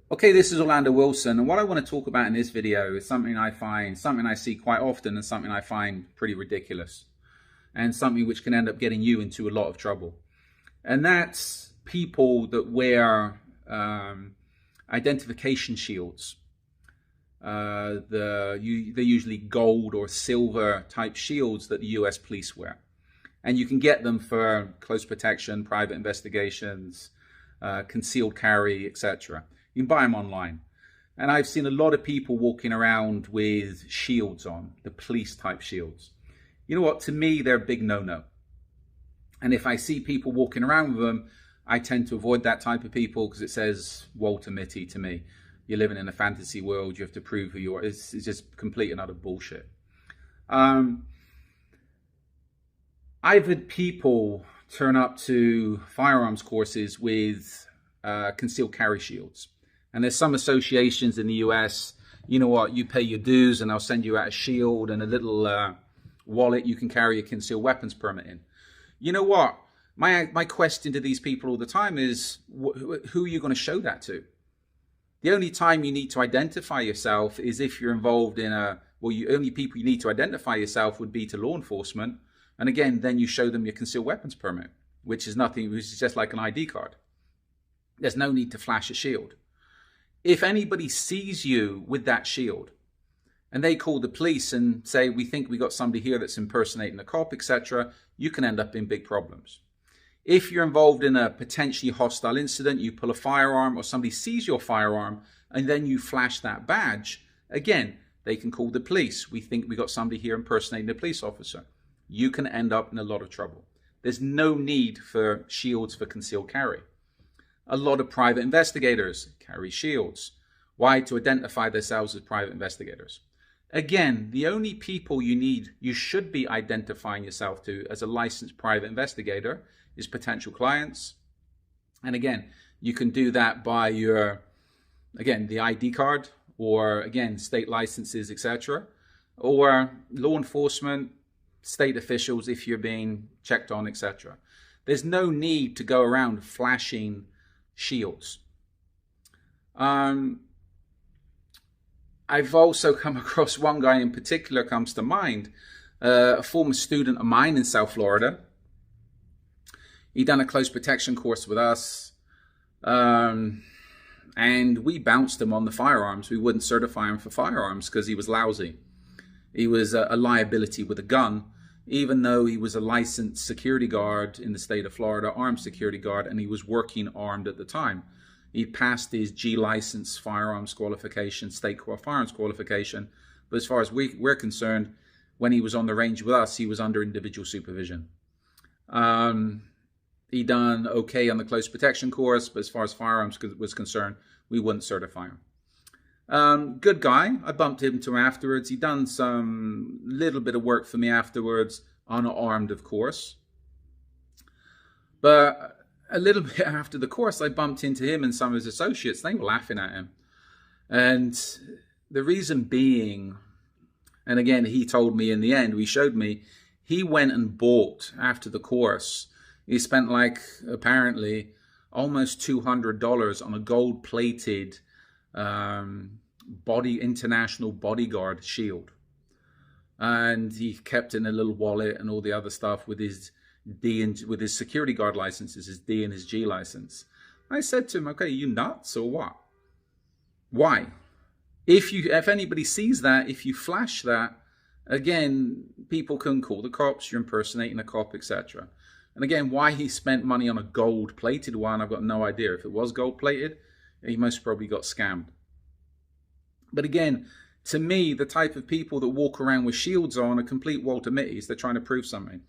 Okay, this is Orlando Wilson, and what I want to talk about in this video is something I see quite often, and something I find pretty ridiculous, and something which can end up getting you into a lot of trouble. And that's people that wear identification shields. They're usually gold or silver type shields that the US police wear. And you can get them for close protection, private investigations, concealed carry, etc. You can buy them online. And I've seen a lot of people walking around with shields on, the police type shields. You know what? To me, they're a big no-no. And if I see people walking around with them, I tend to avoid that type of people because it says Walter Mitty to me. You're living in a fantasy world. You have to prove who you are. It's just complete and utter bullshit. I've had people turn up to firearms courses with concealed carry shields. And there's some associations in the US, you know what, you pay your dues and I'll send you out a shield and a little wallet you can carry a concealed weapons permit in. You know what? My question to these people all the time is, who are you going to show that to? The only time you need to identify yourself is if you're involved in only people you need to identify yourself would be to law enforcement. And again, then you show them your concealed weapons permit, which is just like an ID card. There's no need to flash a shield. If anybody sees you with that shield and they call the police and say, we think we got somebody here that's impersonating a cop, etc., you can end up in big problems. If you're involved in a potentially hostile incident, you pull a firearm or somebody sees your firearm and then you flash that badge, again, they can call the police. We think we got somebody here impersonating a police officer. You can end up in a lot of trouble. There's no need for shields for concealed carry. A lot of private investigators carry shields. Why? To identify themselves as private investigators. Again, the only people you should be identifying yourself to as a licensed private investigator is potential clients. And again, you can do that by the ID card, or again, state licenses, etc. Or law enforcement, state officials if you're being checked on, etc. There's no need to go around flashing shields. I've also come across one guy in particular comes to mind, a former student of mine in South Florida. He'd done a close protection course with us, and we bounced him on the firearms. We wouldn't certify him for firearms because he was lousy. He was a liability with a gun, even though he was a licensed security guard in the state of Florida, armed security guard, and he was working armed at the time. He passed his G license firearms qualification, state firearms qualification, but as far as we're concerned, when he was on the range with us, he was under individual supervision. He done okay on the close protection course, but as far as firearms was concerned, we wouldn't certify him. Good guy. I bumped into him afterwards. He done some little bit of work for me afterwards, unarmed, of course. But a little bit after the course, I bumped into him and some of his associates. They were laughing at him. And the reason being, and again, he told me in the end, he showed me, he went and bought after the course. He spent apparently almost $200 on a gold-plated international Bodyguard shield. And he kept it in a little wallet and all the other stuff with his with his security guard licenses, his D and his G license. I said to him, okay, you nuts or what? Why? If anybody sees that, if you flash that, again, people can call the cops, you're impersonating a cop, etc. And again, why he spent money on a gold-plated one, I've got no idea. If it was gold-plated, he most probably got scammed. But again, to me, the type of people that walk around with shields on are complete Walter Mitties. They're trying to prove something.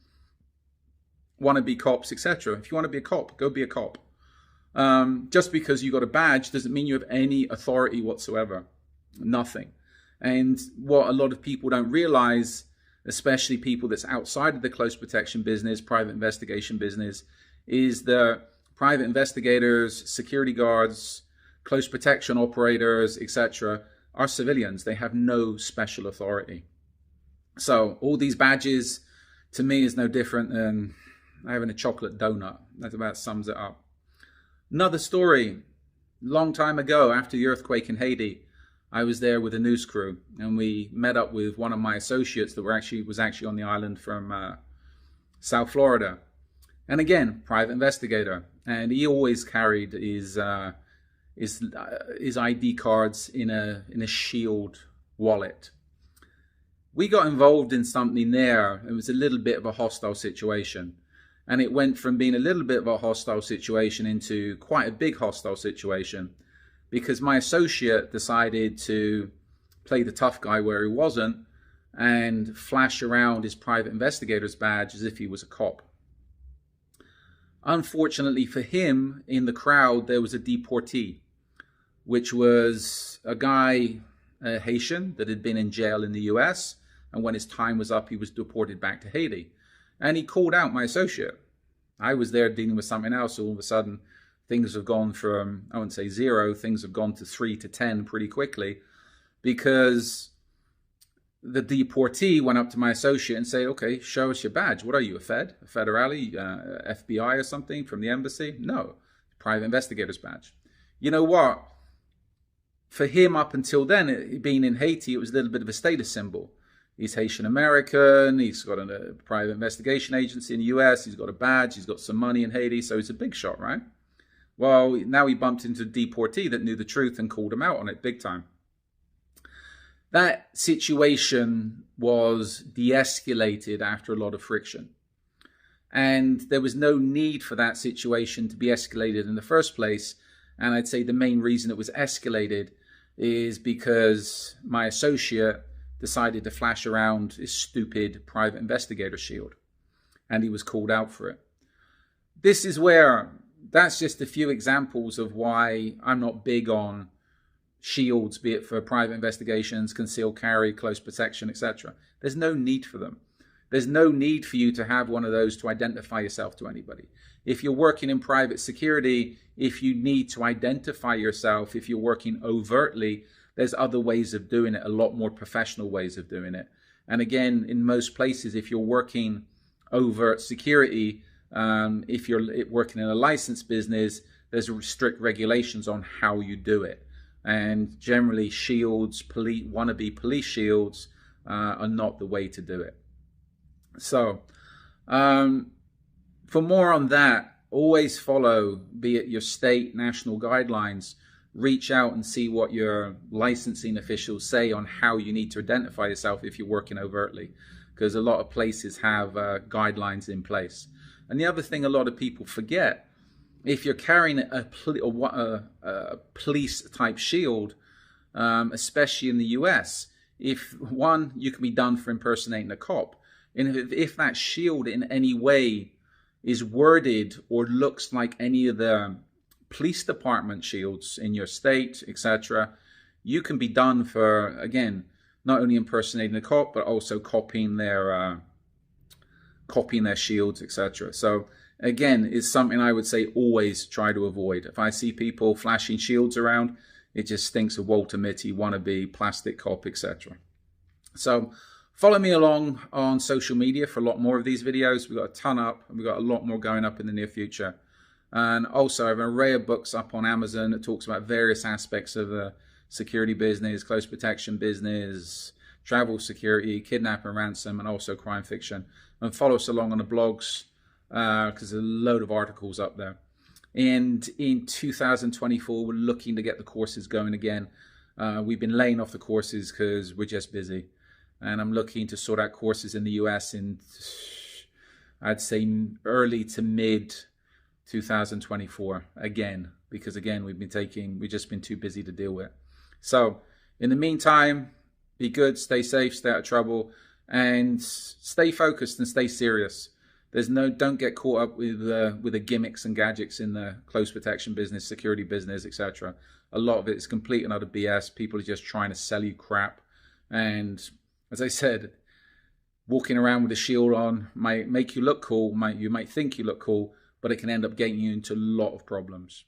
Want to be cops, etc. If you want to be a cop, go be a cop. Just because you got a badge doesn't mean you have any authority whatsoever. Nothing. And what a lot of people don't realize, especially people that's outside of the close protection business, private investigation business, is the private investigators, security guards, close protection operators, etc., are civilians. They have no special authority. So all these badges, to me, is no different than having a chocolate donut. That about sums it up. Another story. long time ago, after the earthquake in Haiti, I was there with a news crew, and we met up with one of my associates that was actually on the island from South Florida. And again, private investigator, and he always carried his ID cards in a Shield wallet. We got involved in something there. It was a little bit of a hostile situation, and it went from being a little bit of a hostile situation into quite a big hostile situation, because my associate decided to play the tough guy where he wasn't and flash around his private investigator's badge as if he was a cop. Unfortunately for him, in the crowd, there was a deportee, which was a guy, a Haitian, that had been in jail in the US, and when his time was up, he was deported back to Haiti. And he called out my associate. I was there dealing with something else. All of a sudden, things have gone from, I wouldn't say 0, things have gone to 3 to 10 pretty quickly, because the deportee went up to my associate and said, okay, show us your badge. What are you, a federale, FBI or something from the embassy? No, private investigator's badge. You know what? For him, up until then, being in Haiti, it was a little bit of a status symbol. He's Haitian American, he's got a private investigation agency in the US, he's got a badge, he's got some money in Haiti, so he's a big shot, right? Well, now he bumped into a deportee that knew the truth and called him out on it big time. That situation was de-escalated after a lot of friction. And there was no need for that situation to be escalated in the first place. And I'd say the main reason it was escalated is because my associate decided to flash around his stupid private investigator shield. And he was called out for it. This is where, that's just a few examples of why I'm not big on shields, be it for private investigations, concealed carry, close protection, etc. There's no need for them. There's no need for you to have one of those to identify yourself to anybody. If you're working in private security, if you need to identify yourself, if you're working overtly, there's other ways of doing it, a lot more professional ways of doing it. And again, in most places, if you're working overt security, if you're working in a licensed business, there's strict regulations on how you do it. And generally, shields, wannabe police shields, are not the way to do it. So, for more on that, always follow, be it your state, national guidelines. Reach out and see what your licensing officials say on how you need to identify yourself if you're working overtly, because a lot of places have guidelines in place. And the other thing a lot of people forget, if you're carrying a police type shield, especially in the US, you can be done for impersonating a cop. And if that shield in any way is worded or looks like any of the police department shields in your state, etc., you can be done for, again, not only impersonating a cop, but also copying their shields, etc. So again, it's something I would say always try to avoid. If I see people flashing shields around, it just stinks of Walter Mitty, wannabe, plastic cop, etc. So follow me along on social media for a lot more of these videos. We've got a ton up, and we've got a lot more going up in the near future. And also, I have an array of books up on Amazon that talks about various aspects of the security business, close protection business, travel security, kidnap and ransom, and also crime fiction. And follow us along on the blogs, because there's a load of articles up there. And in 2024, we're looking to get the courses going again. We've been laying off the courses because we're just busy. And I'm looking to sort out courses in the US in, I'd say, early to mid 2024 again, because again, we've just been too busy to deal with. So in the meantime, be good, stay safe, stay out of trouble, and stay focused and stay serious. Don't get caught up with the gimmicks and gadgets in the close protection business, security business, etc. A lot of it is complete and utter BS. People are just trying to sell you crap. And as I said, walking around with a shield on might make you look cool. You might think you look cool, but it can end up getting you into a lot of problems.